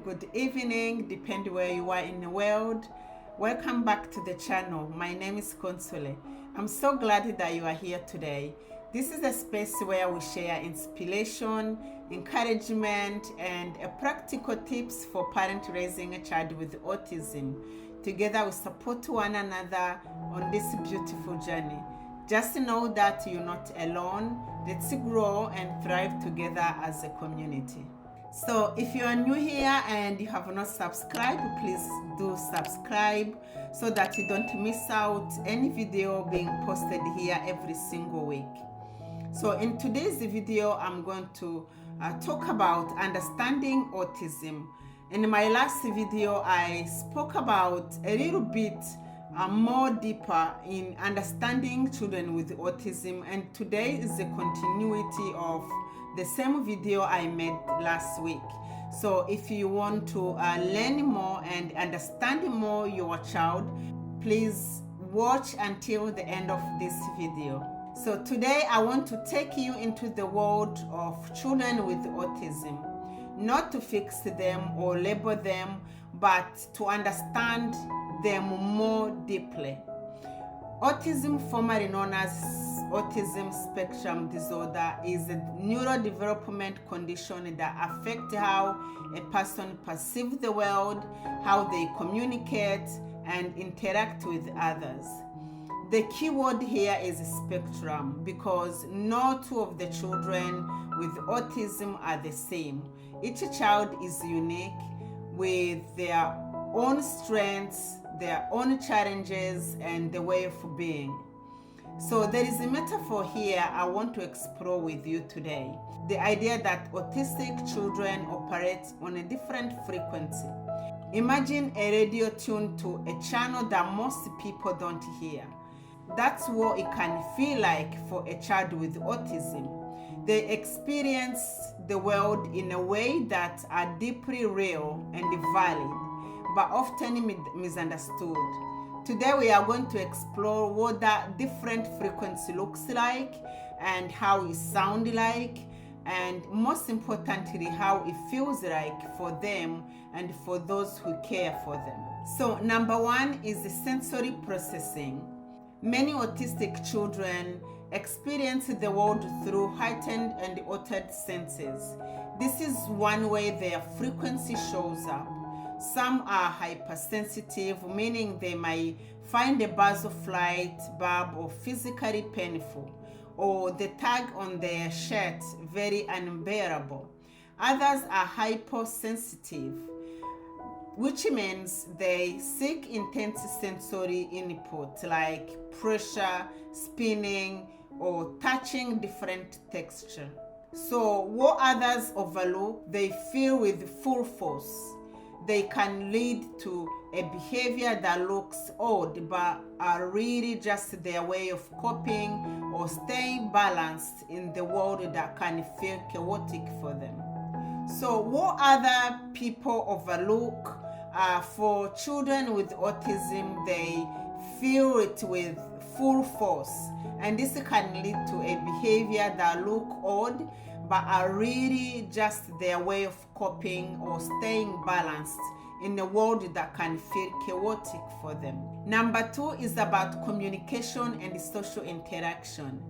good evening, depending where you are in the world. Welcome back to the channel. My name is Console. I'm so glad that you are here today. This is a space where we share inspiration, encouragement, and practical tips for parents raising a child with autism. Together we support one another on this beautiful journey. Just know that you're not alone. Let's grow and thrive together as a community. So if you are new here and you have not subscribed, please do subscribe so that you don't miss out any video being posted here every single week. So in today's video, I'm going to talk about understanding autism. In my last video, I spoke about a little bit more deeper in understanding children with autism, and today is a continuity of the same video I made last week. So if you want to learn more and understand more your child, please watch until the end of this video. So today I want to take you into the world of children with autism, not to fix them or label them, but to understand them more deeply. Autism, formerly known as autism spectrum disorder, is a neurodevelopment condition that affects how a person perceives the world, how they communicate and interact with others. The key word here is spectrum, because no two of the children with autism are the same. Each child is unique with their own strengths, their own challenges, and the way of being. So there is a metaphor here I want to explore with you today. The idea that autistic children operate on a different frequency. Imagine a radio tuned to a channel that most people don't hear. That's what it can feel like for a child with autism. They experience the world in a way that are deeply real and valid, but often misunderstood. Today we are going to explore what that different frequency looks like and how it sounds like, and most importantly how it feels like for them and for those who care for them. So number one is the sensory processing. Many autistic children experience the world through heightened and altered senses. This is one way their frequency shows up. Some are hypersensitive, meaning they might find a buzz of light bulb or physically painful, or the tag on their shirt very unbearable. Others are hypersensitive, which means they seek intense sensory input like pressure, spinning, or touching different texture. So what others overlook, they feel with full force. They can lead to a behavior that looks odd but are really just their way of coping or staying balanced in the world that can feel chaotic for them. So what other people overlook, for children with autism, they feel it with full force, and this can lead to a behavior that look odd but are really just their way of coping or staying balanced in a world that can feel chaotic for them. Number two is about communication and social interaction.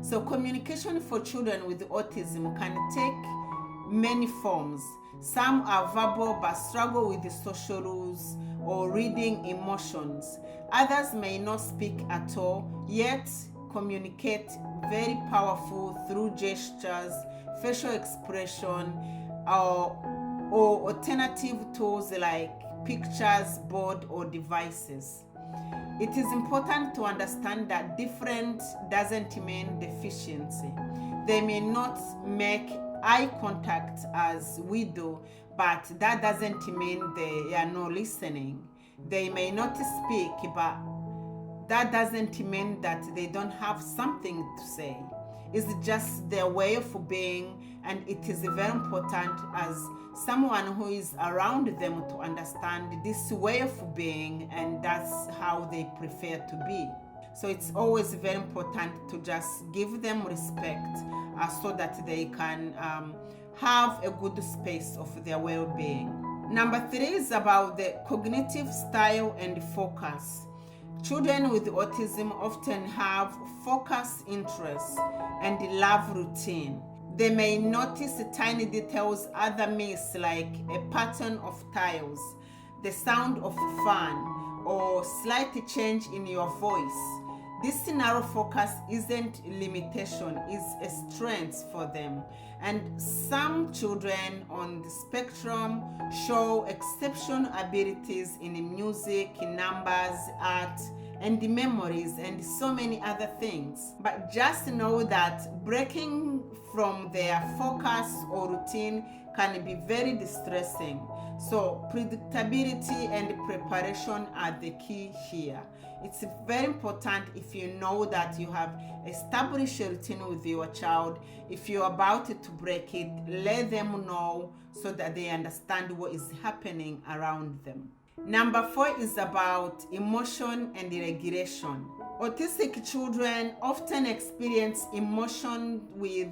So communication for children with autism can take many forms. Some are verbal but struggle with the social rules or reading emotions. Others may not speak at all, yet communicate very powerful through gestures, facial expression, or alternative tools like pictures, board, or devices. It is important to understand that different doesn't mean deficiency. They may not make eye contact as we do, but that doesn't mean they are not listening. They may not speak, but that doesn't mean that they don't have something to say. It's just their way of being, and it is very important as someone who is around them to understand this way of being, and that's how they prefer to be. So it's always very important to just give them respect so that they can have a good space of their well-being. Number 3 is about the cognitive style and focus. Children with autism often have focused interests and love routine. They may notice tiny details others miss, like a pattern of tiles, the sound of fan, or slight change in your voice. This narrow focus isn't limitation, it's a strength for them. And some children on the spectrum show exceptional abilities in music, numbers, art, and memories, and so many other things. But just know that breaking from their focus or routine can be very distressing. So predictability and preparation are the key here. It's very important, if you know that you have established a routine with your child, if you're about to break it, let them know so that they understand what is happening around them. Number 4 is about emotion and regulation. Autistic children often experience emotion with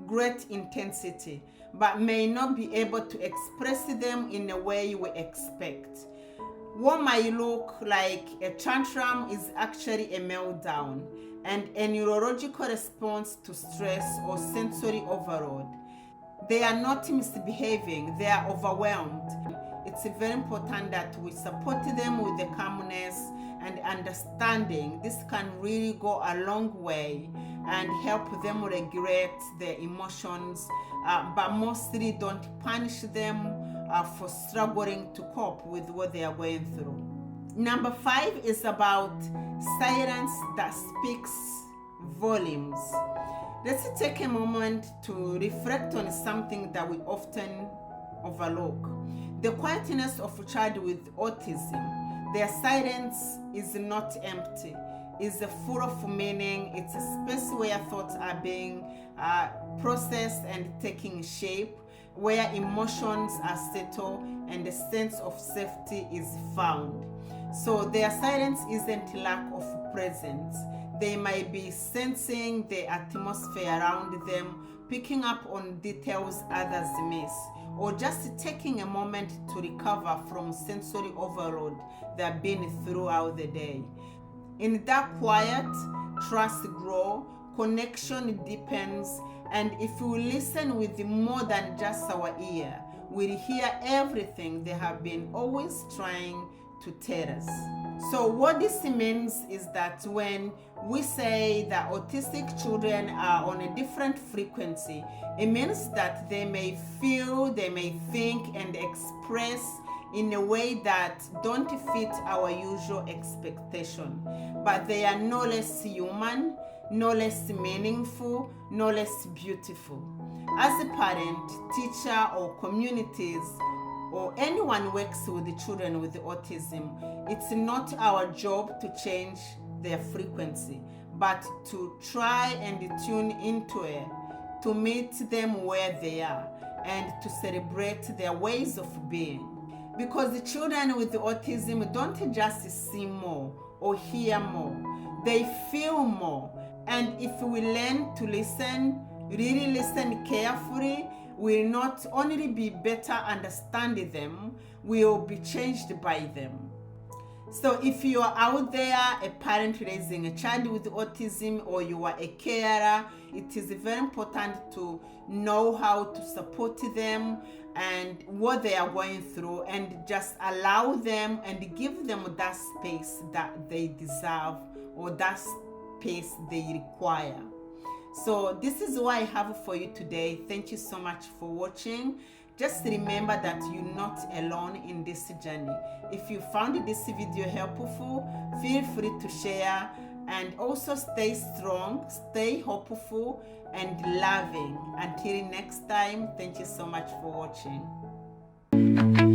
great intensity, but may not be able to express them in a way we expect. What might look like a tantrum is actually a meltdown and a neurological response to stress or sensory overload. They are not misbehaving, they are overwhelmed. It's very important that we support them with the calmness and understanding. This can really go a long way and help them regulate their emotions, but mostly don't punish them for struggling to cope with what they are going through. Number 5 is about silence that speaks volumes. Let's take a moment to reflect on something that we often overlook. The quietness of a child with autism, their silence is not empty. It's full of meaning. It's a space where thoughts are being processed and taking shape, where emotions are settled and a sense of safety is found. So their silence isn't lack of presence. They might be sensing the atmosphere around them, picking up on details others miss, or just taking a moment to recover from sensory overload they've been throughout the day. In that quiet, trust grows, connection deepens, and if we listen with more than just our ear, we'll hear everything they have been always trying to tell us. So what this means is that when we say that autistic children are on a different frequency, it means that they may feel, they may think and express in a way that don't fit our usual expectation. But they are no less human, no less meaningful, no less beautiful. As a parent, teacher, or communities, or anyone who works with the children with autism, it's not our job to change their frequency, but to try and tune into it, to meet them where they are, and to celebrate their ways of being. Because the children with autism don't just see more or hear more, they feel more. And if we learn to listen, really listen carefully, we'll not only be better understanding them, we will be changed by them. So if you are out there, a parent raising a child with autism, or you are a carer, it is very important to know how to support them and what they are going through, and just allow them and give them that space that they deserve, or that space they require. So this is what I have for you today. Thank you so much for watching. Just remember that you're not alone in this journey. If you found this video helpful, feel free to share, and also stay strong, stay hopeful and loving. Until next time, thank you so much for watching.